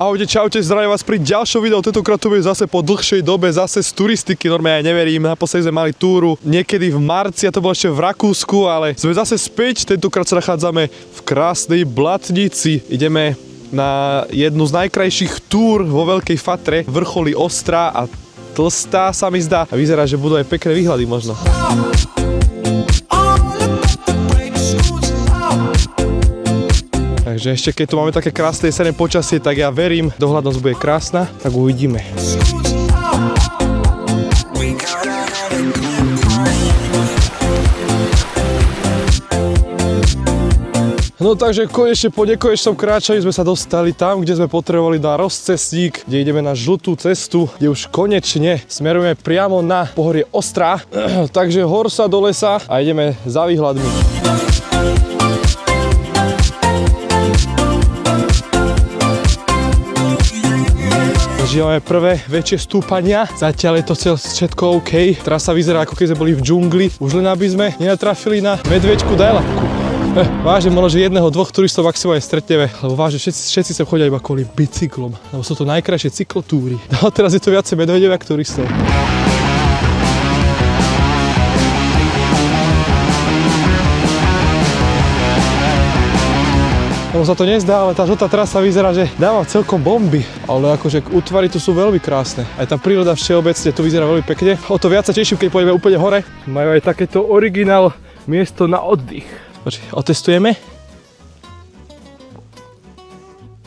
Ahojte, čaute, zdravím vás pri ďalšom videu, tentokrát tu bude zase po dlhšej dobe, zase z turistiky, normálne ja neverím, naposledy sme mali túru niekedy v marci a to bolo ešte v Rakúsku, ale sme zase späť, tentokrát sa nachádzame v krásnej Blatnici, ideme na jednu z najkrajších túr vo Veľkej Fatre, vrcholy Ostrá a Tlstá sa mi zdá a vyzerá, že budú aj pekné výhľady možno. Takže ešte keď tu máme také krásne jesenné počasie, tak ja verím, dohľadnosť bude krásna, tak uvidíme. No takže konečne po nekonečnom kráčaní sme sa dostali tam, kde sme potrebovali na rozcestník, kde ideme na žltú cestu, kde už konečne smerujeme priamo na pohorie Ostrá. Takže hor sa do lesa a ideme za výhľadmi. Máme prvé väčšie stúpania, zatiaľ je to všetko OK. Trasa vyzerá, ako keď sme boli v džungli, už len aby sme nenatrafili na medvečku dajlapku. Vážne, možno, že jedného, dvoch turistov maximálne stretneme, lebo vážne, všetci sem chodia iba kvôli bicyklom, lebo sú to najkrajšie cyklotúry. No teraz je to viacej medvedov ako turistov. Ono sa to nezdá, ale tá žltá trasa vyzerá, že dáva celkom bomby. Ale akože útvary tu sú veľmi krásne. Aj tá príroda všeobecne tu vyzerá veľmi pekne. O to viac sa teším, keď pôjdeme úplne hore. Majú aj takéto originál miesto na oddych. Počkaj, otestujeme.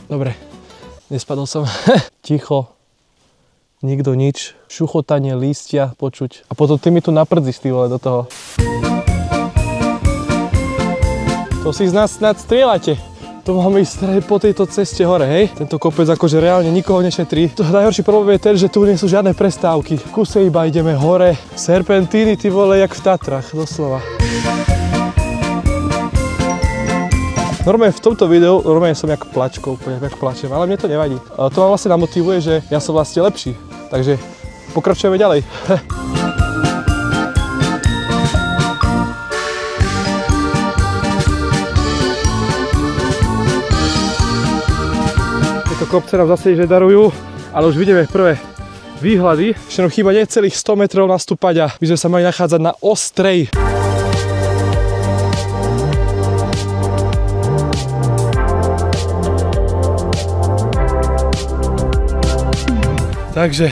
Dobre, nespadol som. Ticho. Nikto nič. Šuchotanie lístia počuť. A potom ty mi tu naprdzíš, ty vole, do toho. To si z nás snad strieľate. To máme ísť po tejto ceste hore, hej? Tento kopec akože reálne nikoho nešetrí. To najhorší problém je ten, že tu nie sú žiadne prestávky. V kuse iba ideme hore. Serpentíny, ty vole, jak v Tatrach, doslova. Normálne v tomto videu, normálne som jak plačkou, úplne jak plačem, ale mne to nevadí. To ma vlastne namotivuje, že ja som vlastne lepší. Takže pokračujeme ďalej. Kopce nám zase že darujú, ale už vidíme prvé výhľady. Ešte nám chýba necelých 100 metrov nastúpať a my sme sa mali nachádzať na Ostrej. Takže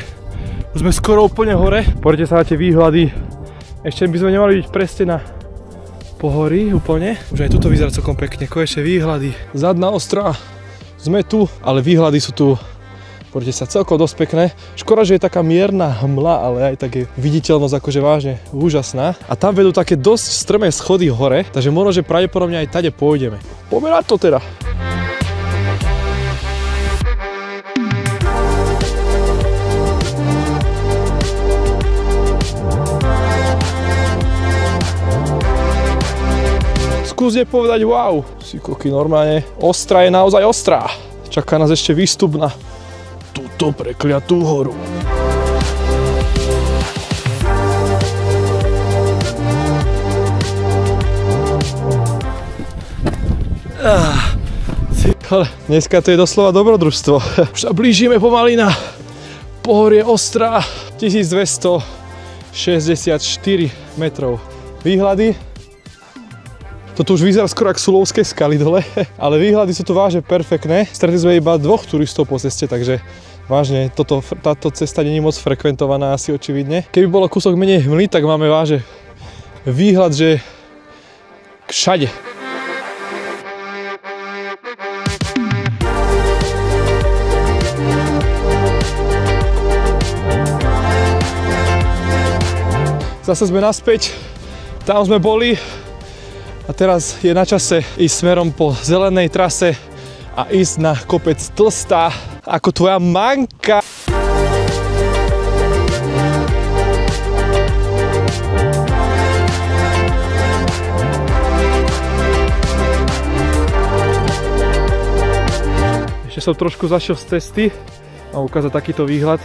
už sme skoro úplne hore. Poďte sa na tie výhľady. Ešte by sme nemali byť presne na pohorí úplne. Už aj tuto vyzerá celkom pekne, konečne výhľady. Zadná Ostrá. Sme tu, ale výhľady sú tu, poďte sa, celkom dosť pekné. Škoda, že je taká mierna hmla, ale aj tak je viditeľnosť akože vážne úžasná. A tam vedú také dosť strmé schody hore, takže možno, že pravdepodobne aj tade pôjdeme. Poďme na to teda. Skúsne povedať wow. Si koky, normálne. Ostrá je naozaj ostrá. Čaká nás ešte výstup na túto prekliatú horu. Ale dneska to je doslova dobrodružstvo. Už sa blížime pomaly na pohorie Ostrá. 1264 metrov. Výhľady. Toto už vyzerá skoro ako Sulovské skaly dole, ale výhľady sú tu vážne perfektné. Stretli sme iba dvoch turistov po ceste, takže vážne táto cesta nie je moc frekventovaná asi očividne. Keby bolo kúsok menej hmly, tak máme vážne výhľad, že všade. Zase sme naspäť, tam sme boli. A teraz je na čase ísť smerom po zelenej trase a ísť na kopec Tlstá ako tvoja manka. Ešte som trošku zašiel z cesty a ukázať takýto výhľad,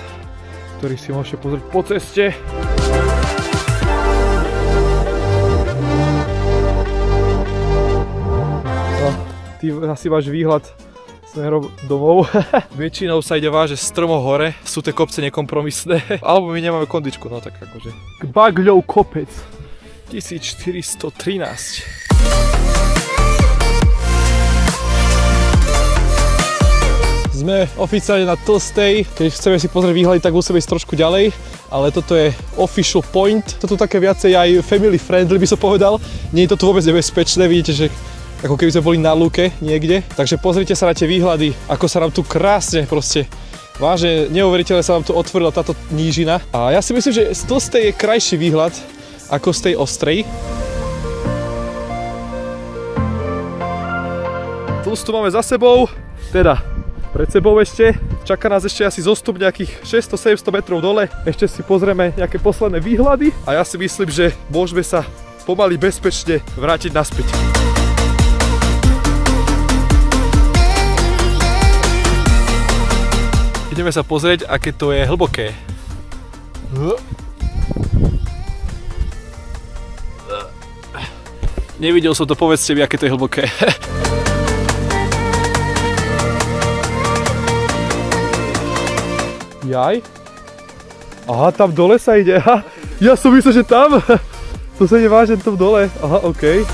ktorý si môžete pozrieť po ceste. Ty asi máš výhľad smerom domov. Väčšinou sa ide váže stromo hore, sú tie kopce nekompromisné. Alebo my nemáme kondičku, no tak akože. K Bagľov kopec. 1413. Sme oficiálne na Tlstej, keď chceme si pozrieť výhľady, tak musíme ísť trošku ďalej, ale toto je official point. Toto také viacej aj family friendly by som povedal. Nie je to tu vôbec nebezpečné, vidíte, že ako keby sme boli na lúke niekde. Takže pozrite sa na tie výhľady, ako sa nám tu krásne proste vážne, neuveriteľne sa nám tu otvorila táto nížina. A ja si myslím, že z Tlstej je krajší výhľad ako z tej Ostrej. Tlstu máme za sebou, teda pred sebou ešte. Čaká nás ešte asi zostup nejakých 600-700 metrov dole. Ešte si pozrieme nejaké posledné výhľady a ja si myslím, že môžeme sa pomaly bezpečne vrátiť naspäť. Ideme sa pozrieť, aké to je hlboké. Nevidel som to, povedzte mi, aké to je hlboké. Jaj? Aha, tam dole sa ide. Aha, ja som myslel, že tam. To sa ide vážne tam dole. Aha, okej.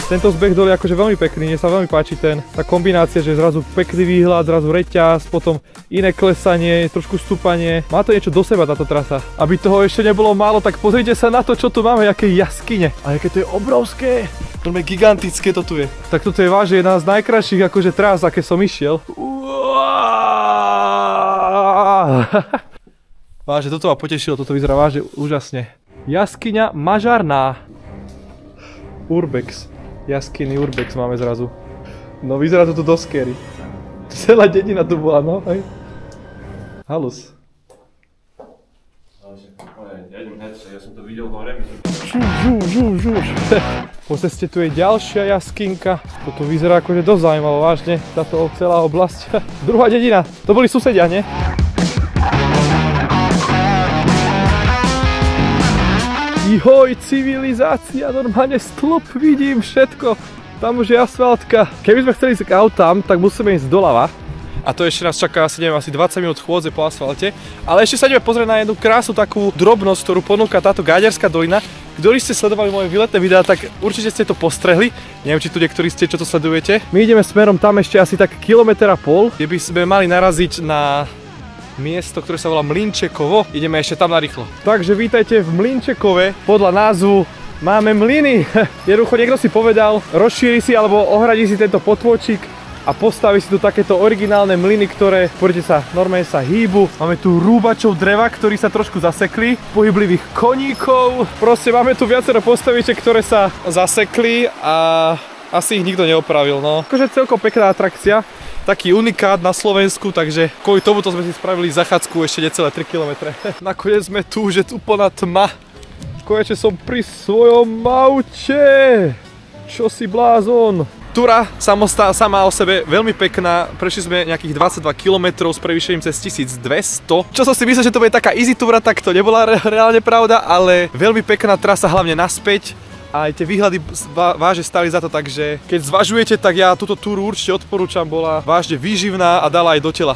Tento zbeh dole je akože veľmi pekný, mne sa veľmi páči tá kombinácia, že zrazu pekný výhľad, zrazu reťaz, potom iné klesanie, trošku stúpanie. Má to niečo do seba táto trasa. Aby toho ešte nebolo málo, tak pozrite sa na to, čo tu máme, aké jaskyne. A aké to je obrovské. To je gigantické, to tu je. Tak toto je vážne jedna z najkrajších akože trás, aké som išiel. Vážne, toto ma potešilo, toto vyzerá vážne úžasne. Jaskyňa Mažarná. Urbex. Jaskyny Urbex máme zrazu. No vyzerá to tu dosť scary. Celá dedina tu bola, no hej. Halus. Ja idem hned, ja som to videl hore. Po ceste tu je ďalšia jaskynka. Toto vyzerá akože dosť zaujímavo, vážne. Táto celá oblasť. Druhá dedina. To boli susedia, nie? Ihoj, civilizácia, normálne stĺp, vidím všetko. Tam už je asfaltka. Keby sme chceli ísť k autám, tak musíme ísť doľava. A to ešte nás čaká asi, neviem, asi 20 minút chôdze po asfalte. Ale ešte sa ideme pozrieť na jednu krásnu takú drobnosť, ktorú ponúka táto Gáďarská dolina. Ktorí ste sledovali moje výletné videá, tak určite ste to postrehli. Neviem, či tu niektorí ste, čo to sledujete. My ideme smerom tam ešte asi tak 1,5 km, kde by sme mali naraziť na miesto, ktoré sa volá Mlynčekovo. Ideme ešte tam narýchlo. Takže vítajte v Mlynčekove. Podľa názvu máme mlyny. Jednoducho niekto si povedal, rozšíri si alebo ohradí si tento potôčik a postaví si tu takéto originálne mlyny, ktoré, poďte sa, normálne sa hýbu. Máme tu rúbačov dreva, ktorí sa trošku zasekli, pohyblivých koníkov. Proste máme tu viacero postavičiek, ktoré sa zasekli a asi ich nikto neopravil, no. Akože celkom pekná atrakcia. Taký unikát na Slovensku, takže kvôli tomuto sme si spravili zachádzku ešte necelé 3 km. Nakoniec sme tu, že tu plná tma. Konečne som pri svojom aute. Čo si blázon? Túra sama o sebe veľmi pekná. Prešli sme nejakých 22 km s prevýšením cez 1200. Čo som si myslel, že to bude taká easy túra, tak to nebola reálne pravda, ale veľmi pekná trasa, hlavne naspäť. A aj tie výhľady vážne stáli za to, takže keď zvažujete, tak ja túto túru určite odporúčam, bola vážne výživná a dala aj do tela.